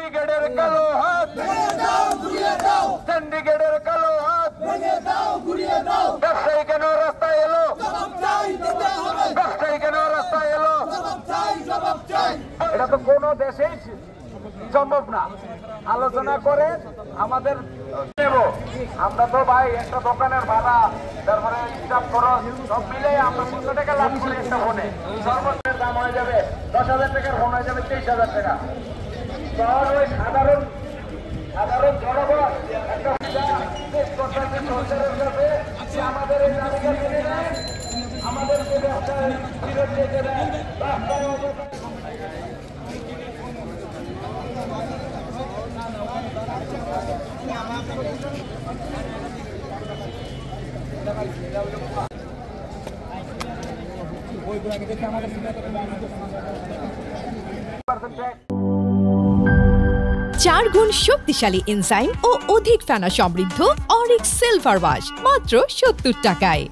সিন্ডিকেটের কালো হাত ভেঙে দাও, ঘুরিয়ে দাও। সিন্ডিকেটের কালো হাত ভেঙে দাও, ঘুরিয়ে দাও। ব্যবসায়ী কেন রাস্তায় এলো? জবাব চাই, দিতে হবে। ব্যবসায়ী কেন রাস্তায় এলো? জবাব চাই, জবাব চাই। এটা তো কোনো দেশেই সম্ভব না। আলোচনা করে আমাদের নেব। আমরা তো ভাই একটা দোকানের ভাড়া, তারপরে হিসাব খরচ সব মিলে আমরা ১৫ টাকা লাভ করি একটা ফোনে। সর্বোচ্চ দাম হয়ে যাবে ১০,০০০ টাকার ফোন হয়ে যাবে ২৩,০০০ টাকা। তখন ওই সাধারণ জনগণ একটা সরকারের কাছে আমাদের এই তালিকা মেনে নেয়, আমাদেরকে ব্যবসায় ফিরত যেতে দেয়। চার গুণ শক্তিশালী এনজাইম ও অধিক ফেনা সমৃদ্ধ অরিক সিলভার ওয়াশ মাত্র ৭০ টাকায়।